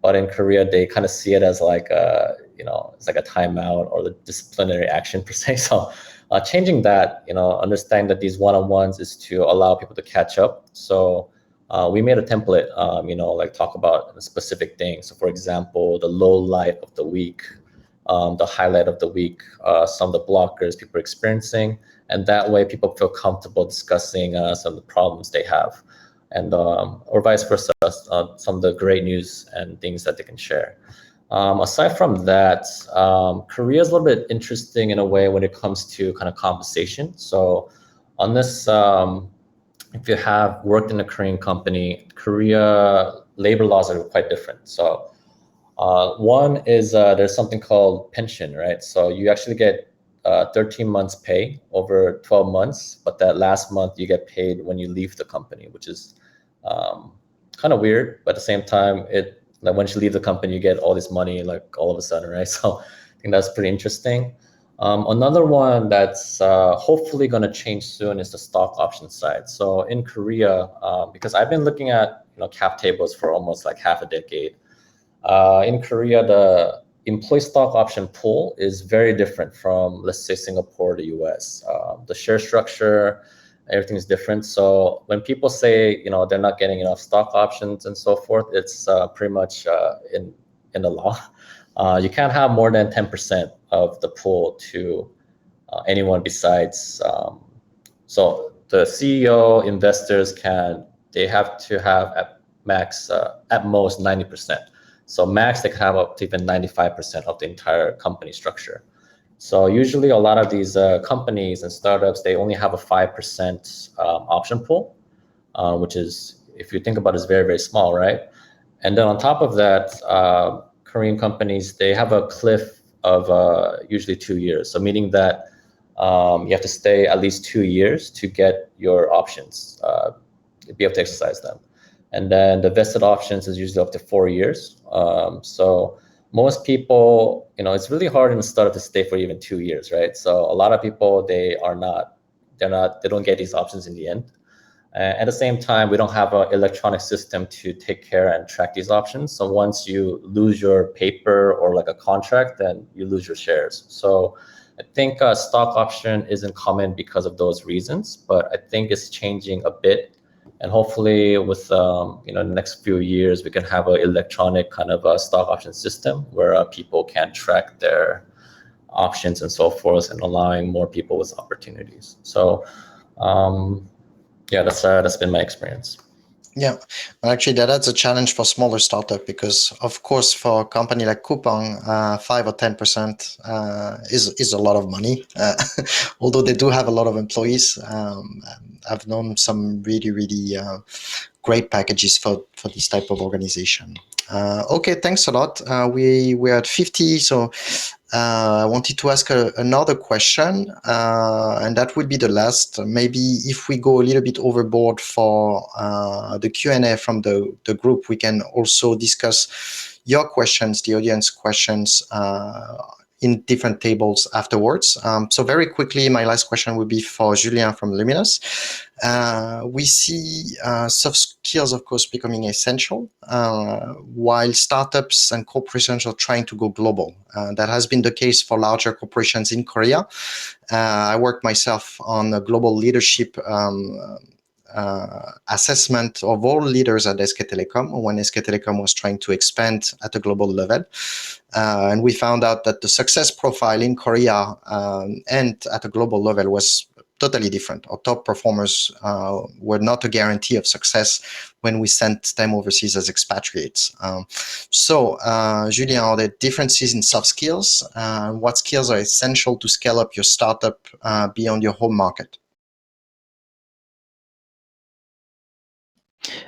D: But in Korea, they kind of see it as like it's like a timeout or the disciplinary action per se. So changing that, understanding that these one-on-ones is to allow people to catch up. So we made a template, like talk about a specific things. So for example, the low light of the week, the highlight of the week, some of the blockers people are experiencing, and that way people feel comfortable discussing some of the problems they have, and or vice versa, some of the great news and things that they can share. Aside from that, Korea is a little bit interesting in a way when it comes to kind of compensation. So on this, if you have worked in a Korean company, Korea labor laws are quite different. So one is there's something called pension, right? So you actually get 13 months pay over 12 months, but that last month you get paid when you leave the company, which is kind of weird, but at the same time, like once you leave the company, you get all this money like all of a sudden, right? So I think that's pretty interesting. Another one that's hopefully going to change soon is the stock option side. So in Korea, because I've been looking at cap tables for almost like half a decade. In Korea, the employee stock option pool is very different from, let's say, Singapore or the US. The share structure, everything is different. So when people say they're not getting enough stock options and so forth, it's pretty much in the law. You can't have more than 10% of the pool to anyone besides. So the CEO, investors they have to have at max, at most 90%. So max, they can have up to even 95% of the entire company structure. So usually a lot of these companies and startups, they only have a 5% option pool, which is, if you think about it, is very, very small, right? And then on top of that, Korean companies, they have a cliff of usually 2 years. So meaning that you have to stay at least 2 years to get your options, to be able to exercise them. And then the vested options is usually up to 4 years. So most people, it's really hard in a startup to stay for even 2 years, right? So a lot of people, they don't get these options in the end. At the same time, we don't have an electronic system to take care and track these options. So once you lose your paper or like a contract, then you lose your shares. So I think stock option isn't common because of those reasons, but I think it's changing a bit. And hopefully with the next few years, we can have an electronic kind of a stock option system where people can track their options and so forth, and allowing more people with opportunities. So yeah, that's been my experience.
B: Yeah, actually, that's a challenge for smaller startup because, of course, for a company like Coupang, 5 or 10% is a lot of money. Although they do have a lot of employees, I've known some really, really great packages for this type of organization. Okay, thanks a lot. We're at 50, so I wanted to ask another question, and that would be the last. Maybe if we go a little bit overboard for the Q&A from the group, we can also discuss your questions, the audience questions, in different tables afterwards. So very quickly, my last question would be for Julien from Luminous. We see soft skills, of course, becoming essential, while startups and corporations are trying to go global. That has been the case for larger corporations in Korea. I worked myself on a global leadership assessment of all leaders at SK Telecom when SK Telecom was trying to expand at a global level. And we found out that the success profile in Korea and at a global level was totally different. Our top performers were not a guarantee of success when we sent them overseas as expatriates. So, Julien, are there differences in soft skills? What skills are essential to scale up your startup beyond your home market?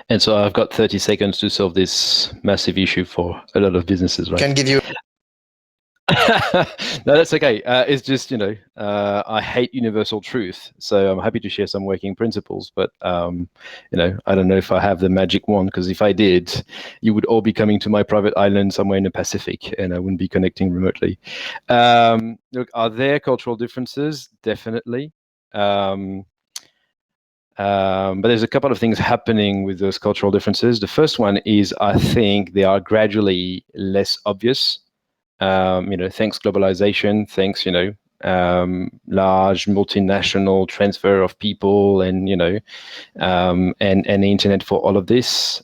E: And so I've got 30 seconds to solve this massive issue for a lot of businesses, right?
B: Can give you.
E: No, that's okay. It's just, I hate universal truth. So I'm happy to share some working principles, but, I don't know if I have the magic wand, because if I did, you would all be coming to my private island somewhere in the Pacific and I wouldn't be connecting remotely. Look, are there cultural differences? Definitely. But there's a couple of things happening with those cultural differences. The first one is I think they are gradually less obvious. Thanks globalization, thanks, large multinational transfer of people, and and the internet for all of this.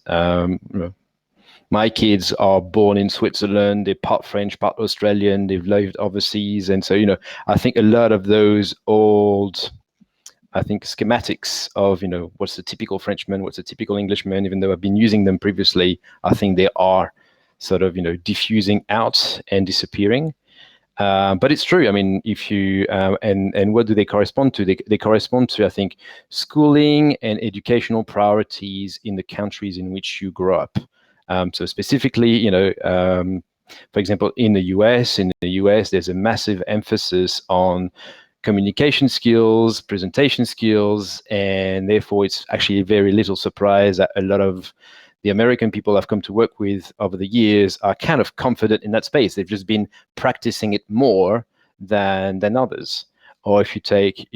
E: My kids are born in Switzerland. They're part French, part Australian. They've lived overseas, and so I think a lot of those old, schematics of what's the typical Frenchman, what's the typical Englishman, even though I've been using them previously, I think they are sort of diffusing out and disappearing. But it's true. I mean, if you and what do they correspond to? They correspond to, I think, schooling and educational priorities in the countries in which you grow up. So specifically, for example, in the US, there's a massive emphasis on communication skills, presentation skills, and therefore it's actually very little surprise that a lot of the American people I've come to work with over the years are kind of confident in that space. They've just been practicing it more than others. Or if you take,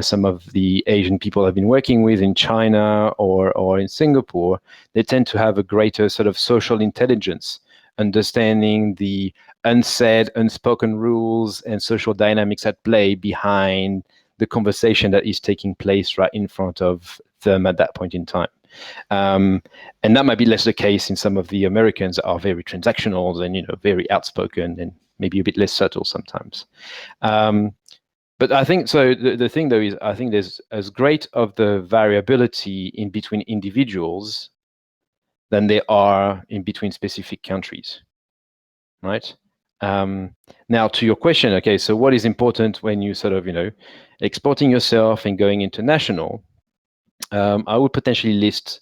E: some of the Asian people I've been working with in China or in Singapore, they tend to have a greater sort of social intelligence, understanding the unsaid, unspoken rules and social dynamics at play behind the conversation that is taking place right in front of them at that point in time. And that might be less the case in some of the Americans that are very transactional and very outspoken and maybe a bit less subtle sometimes. But I think so. The thing though is, I think there's as great of the variability in between individuals than there are in between specific countries, right? Now to your question, okay, so what is important when you sort of exporting yourself and going international? I would potentially list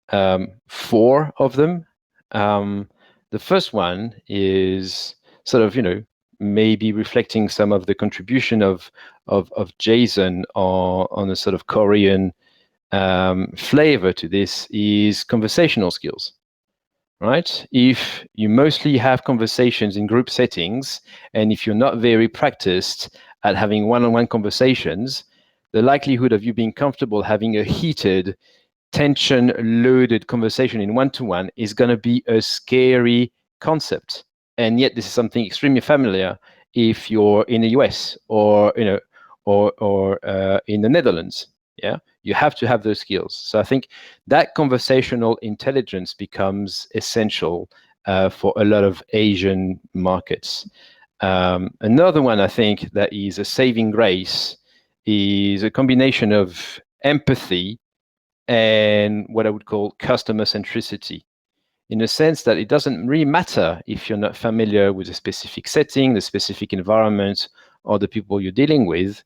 E: 4 of them. The first one is sort of maybe reflecting some of the contribution of Jason on a sort of Korean flavor to this, is conversational skills, right? If you mostly have conversations in group settings, and if you're not very practiced at having one-on-one conversations, the likelihood of you being comfortable having a heated, tension-loaded conversation in one-to-one is going to be a scary concept. And yet this is something extremely familiar if you're in the US or in the Netherlands. Yeah, you have to have those skills. So I think that conversational intelligence becomes essential for a lot of Asian markets. Another one I think that is a saving grace is a combination of empathy and what I would call customer centricity, in a sense that it doesn't really matter if you're not familiar with a specific setting, the specific environment, or the people you're dealing with,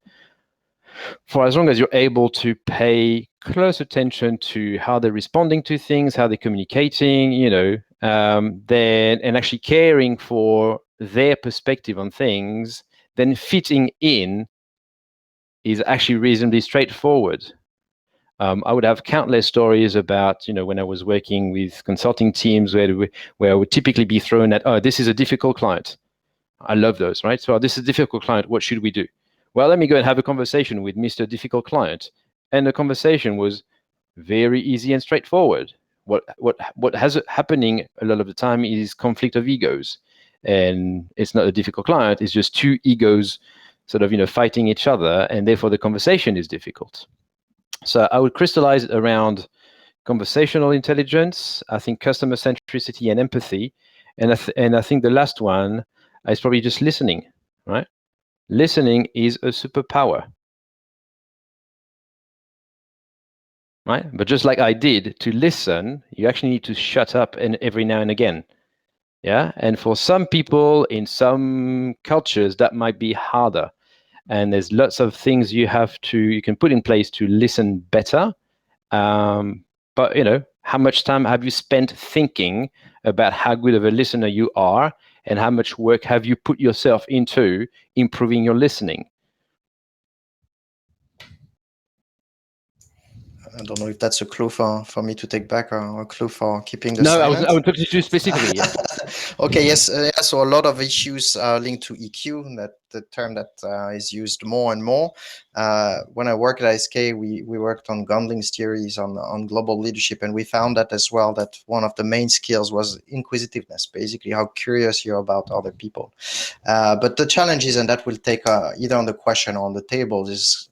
E: for as long as you're able to pay close attention to how they're responding to things, how they're communicating, then and actually caring for their perspective on things, then fitting in is actually reasonably straightforward. I would have countless stories about, when I was working with consulting teams where I would typically be thrown at, oh, this is a difficult client. I love those, right? So this is a difficult client. What should we do? Well, let me go and have a conversation with Mr. Difficult Client. And the conversation was very easy and straightforward. What has happening a lot of the time is conflict of egos. And it's not a difficult client. It's just 2 egos sort of, fighting each other. And therefore the conversation is difficult. So I would crystallize it around conversational intelligence, I think customer centricity and empathy. And I think the last one is probably just listening, right? Listening is a superpower, right? But just like I did, to listen, you actually need to shut up every now and again. Yeah. And for some people in some cultures, that might be harder. And there's lots of things you can put in place to listen better. But how much time have you spent thinking about how good of a listener you are, and how much work have you put yourself into improving your listening?
B: I don't know if that's a clue for me to take back or a clue for keeping the
E: No, I
B: silence.
E: was talking to you specifically. Yeah.
B: Okay, yes. So a lot of issues are linked to EQ, that the term that is used more and more. When I worked at ISK, we worked on Gundling's theories on global leadership, and we found that as well, that one of the main skills was inquisitiveness, basically how curious you're about other people. But the challenge is, and that will take either on the question or on the table, is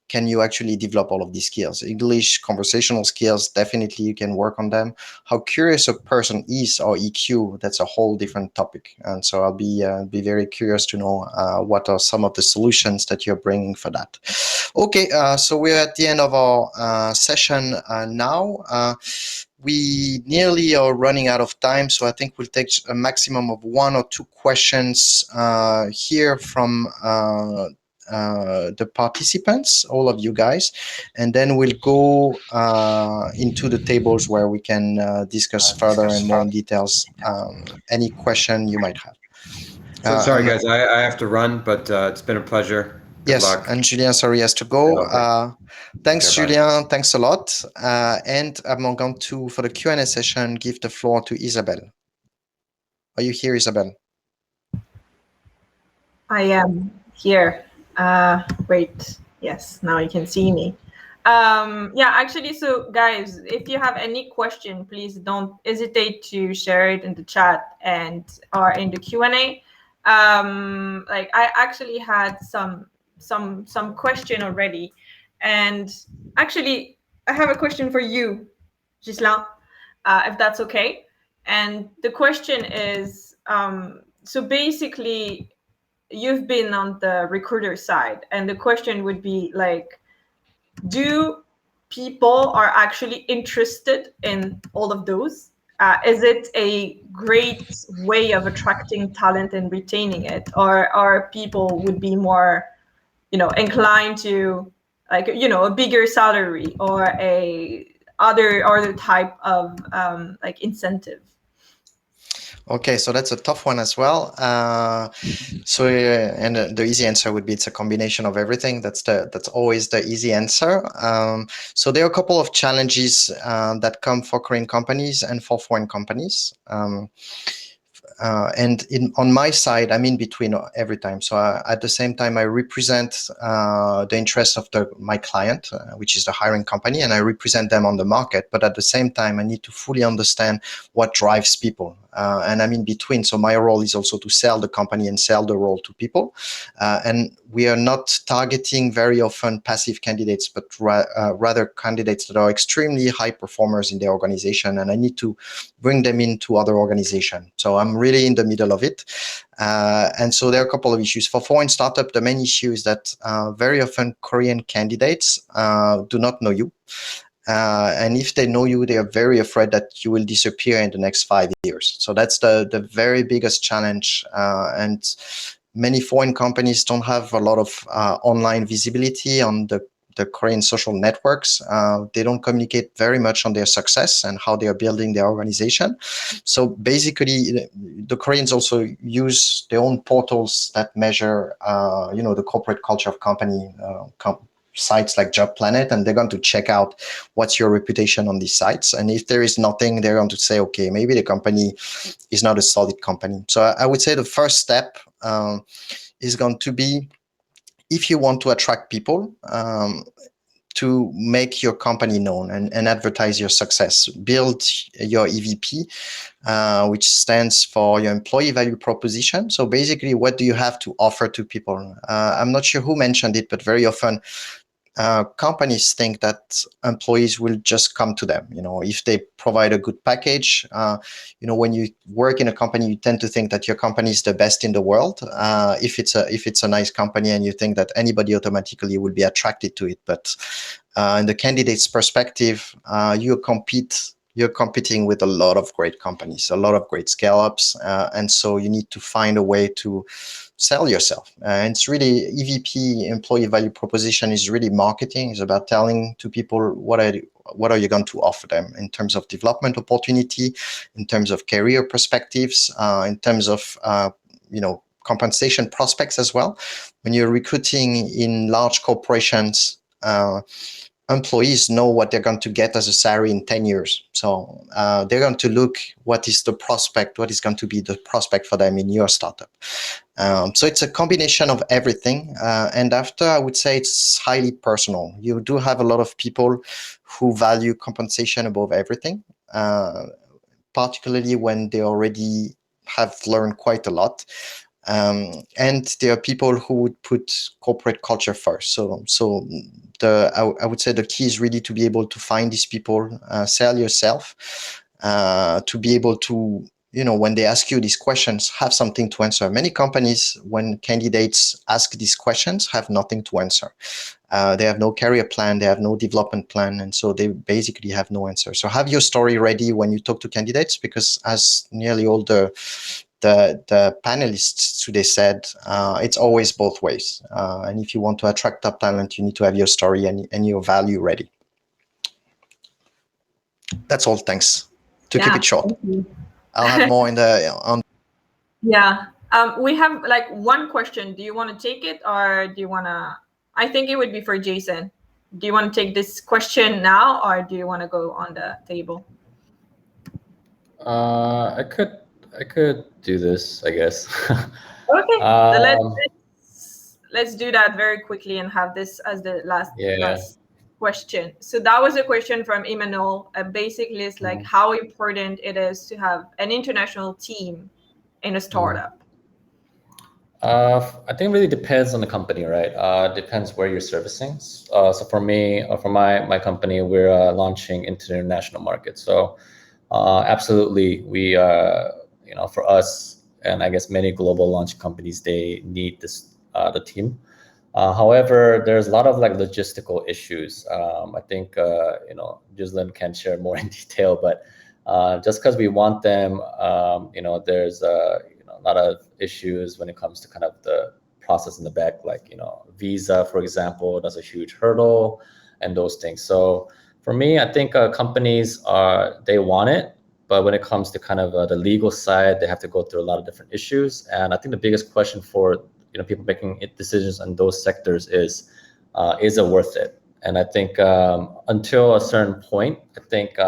B: can you actually develop all of these skills? English, conversational skills, definitely you can work on them. How curious a person is, or EQ, that's a whole different topic. And so I'll be very curious to know what are some of the solutions that you're bringing for that. Okay, so we're at the end of our session now. We nearly are running out of time, so I think we'll take a maximum of 1 or 2 questions here from the participants, all of you guys, and then we'll go into the tables where we can discuss further and more in details any question you might have.
C: So sorry, guys, I have to run, but it's been a pleasure. Good
B: yes,
C: luck.
B: and Julien, sorry, has to go.
C: Okay.
B: Thanks,
C: Okay, bye.
B: Julien. Thanks a lot. And I'm going to, for the Q&A session, give the floor to Isabelle. Are you here, Isabelle?
A: I am here. Wait. Yes, now you can see me. Yeah, actually, so guys, if you have any question, please don't hesitate to share it in the chat and or in the Q&A. Like I actually had some question already, and actually I have a question for you, Ghislain, if that's okay. And the question is, so basically, you've been on the recruiter side, and the question would be like, do people are actually interested in all of those? Is it a great way of attracting talent and retaining it, or are people would be more, inclined to, like, a bigger salary or a other type of like incentive?
B: Okay, so that's a tough one as well. And the easy answer would be it's a combination of everything. That's always the easy answer. So there are a couple of challenges that come for Korean companies and for foreign companies. And on my side, I'm in between every time. So at the same time, I represent the interests of my client, which is the hiring company, and I represent them on the market. But at the same time, I need to fully understand what drives people. And I'm in between. So my role is also to sell the company and sell the role to people. And we are not targeting very often passive candidates, but rather candidates that are extremely high performers in their organization. And I need to bring them into other organizations. So I'm really in the middle of it. And so there are a couple of issues. For foreign startup, the main issue is that very often Korean candidates do not know you. And if they know you, they are very afraid that you will disappear in the next 5 years. So that's the very biggest challenge. And many foreign companies don't have a lot of online visibility on the Korean social networks. They don't communicate very much on their success and how they are building their organization. So basically, the Koreans also use their own portals that measure, the corporate culture of company, sites like Job Planet, and they're going to check out what's your reputation on these sites. And if there is nothing, they're going to say, okay, maybe the company is not a solid company. So I would say the first step is going to be, if you want to attract people, to make your company known and advertise your success. Build your EVP, which stands for your employee value proposition. So basically, what do you have to offer to people? I'm not sure who mentioned it, but very often companies think that employees will just come to them. If they provide a good package, when you work in a company, you tend to think that your company is the best in the world. If it's a nice company, and you think that anybody automatically will be attracted to it. But in the candidate's perspective, you're competing with a lot of great companies, a lot of great scale-ups, and so you need to find a way to sell yourself. And it's really EVP, employee value proposition, is really marketing. It's about telling to people what are you going to offer them in terms of development opportunity, in terms of career perspectives, in terms of compensation prospects as well. When you're recruiting in large corporations, employees know what they're going to get as a salary in 10 years. So they're going to look what is the prospect, what is going to be the prospect for them in your startup. So it's a combination of everything. And after, I would say it's highly personal. You do have a lot of people who value compensation above everything, particularly when they already have learned quite a lot. And there are people who would put corporate culture first. So I would say the key is really to be able to find these people, sell yourself, to be able to, when they ask you these questions, have something to answer. Many companies, when candidates ask these questions, have nothing to answer. They have no career plan, they have no development plan, and so they basically have no answer. So have your story ready when you talk to candidates, because as nearly all the panelists today said, it's always both ways. And if you want to attract top talent, you need to have your story and your value ready. That's all. Thanks. To keep it short. I'll have more on.
A: Yeah. We have like one question. Do you want to take it, or do you want to? I think it would be for Jason. Do you want to take this question now, or do you want to go on the table?
D: I could do this, I guess.
A: Okay. So let's do that very quickly and have this as the last question. So that was a question from Emmanuel. Basically, it's like how important it is to have an international team in a startup.
D: I think it really depends on the company, right? Depends where you're servicing. So for me, for my company, we're launching into the international market. So absolutely, we for us, and I guess many global launch companies, they need this the team. However, there's a lot of like logistical issues. I think Ghislaine can share more in detail, but just because we want them, there's a lot of issues when it comes to kind of the process in the back, like visa, for example, that's a huge hurdle, and those things. So for me, I think companies they want it, but when it comes to kind of the legal side, they have to go through a lot of different issues. And I think the biggest question for people making decisions on those sectors is it worth it? And I think until a certain point, I think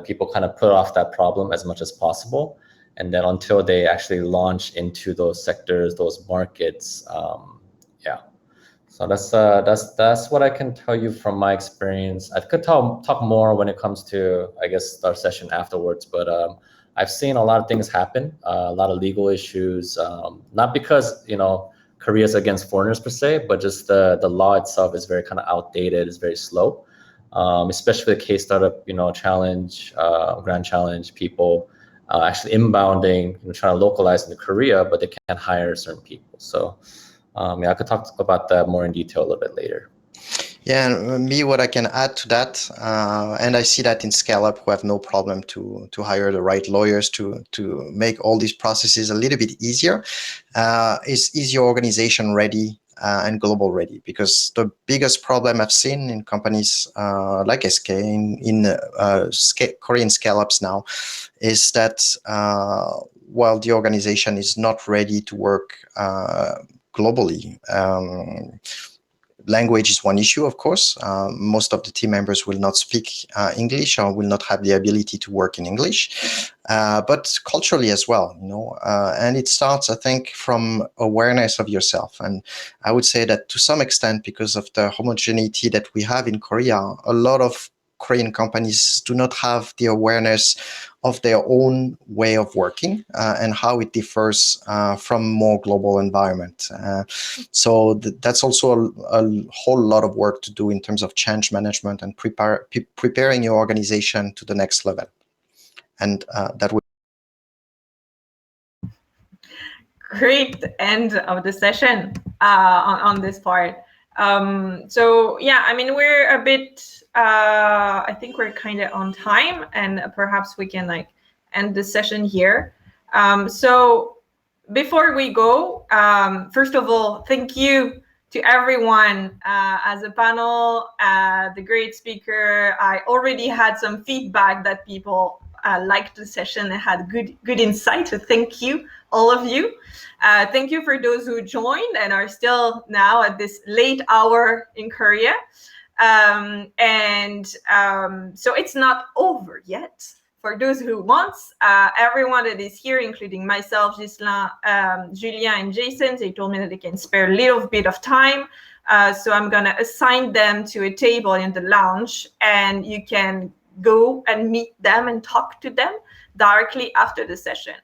D: people kind of put off that problem as much as possible, and then until they actually launch into those sectors, those markets, So that's what I can tell you from my experience. I could talk more when it comes to, I guess, our session afterwards, but I've seen a lot of things happen, a lot of legal issues, not because Korea's against foreigners per se, but just the law itself is very kind of outdated, it's very slow, especially the case startup challenge, grand challenge, people actually inbounding, trying to localize into Korea, but they can't hire certain people. So I could talk about that more in detail a little bit later.
B: Yeah, and me, what I can add to that, and I see that in Scale-Up, who have no problem to hire the right lawyers to make all these processes a little bit easier, is your organization ready and global ready? Because the biggest problem I've seen in companies like SK, in Korean Scale-Ups now, is that while the organization is not ready to work globally, language is one issue, of course. Most of the team members will not speak English or will not have the ability to work in English, but culturally as well, and it starts, I think, from awareness of yourself. And I would say that to some extent, because of the homogeneity that we have in Korea, a lot of Korean companies do not have the awareness of their own way of working and how it differs from more global environment. So that's also a whole lot of work to do in terms of change management and preparing your organization to the next level. And that would.
A: Great end of the session on this part. So yeah, I mean, we're a bit, I think we're kind of on time, and perhaps we can like end the session here. So before we go, first of all, thank you to everyone as a panel, the great speaker. I already had some feedback that people liked the session and had good insight. So thank you, all of you. Thank you for those who joined and are still now at this late hour in Korea. So it's not over yet. For those who want, everyone that is here, including myself, Ghislain, Julien, and Jason, they told me that they can spare a little bit of time. So I'm going to assign them to a table in the lounge, and you can go and meet them and talk to them directly after the session.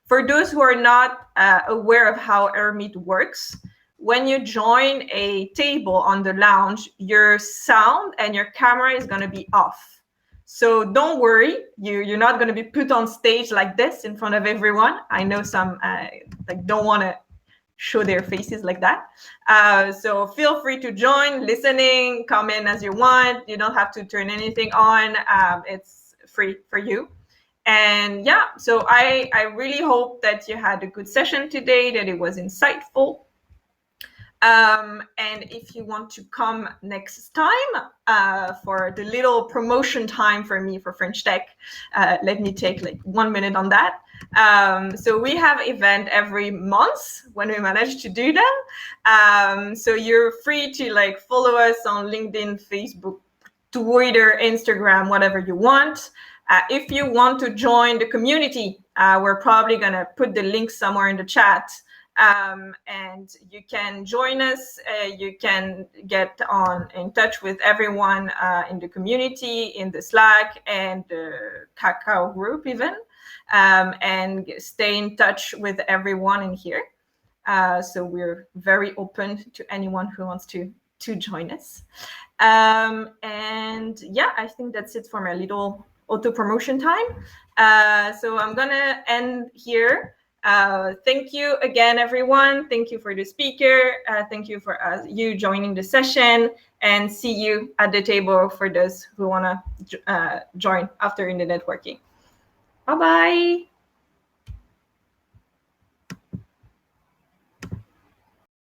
A: For those who are not aware of how Airmeet works, when you join a table on the lounge, your sound and your camera is going to be off. So don't worry, you're not going to be put on stage like this in front of everyone. I know some don't want to show their faces like that. So feel free to join, listening, come in as you want. You don't have to turn anything on. It's free for you. And yeah, so I really hope that you had a good session today, that it was insightful. And if you want to come next time for the little promotion time for me for French Tech, let me take like 1 minute on that. So we have event every month when we manage to do them. So you're free to like follow us on LinkedIn, Facebook, Twitter, Instagram, whatever you want. If you want to join the community, we're probably going to put the link somewhere in the chat. And you can join us. You can get in touch with everyone in the community, in the Slack and the Kakao group even, and stay in touch with everyone in here. So we're very open to anyone who wants to join us. And yeah, I think that's it for my little auto promotion time. So I'm gonna end here. Thank you again, everyone. Thank you for the speaker. Thank you for you joining the session, and see you at the table for those who wanna join after in the networking. Bye-bye.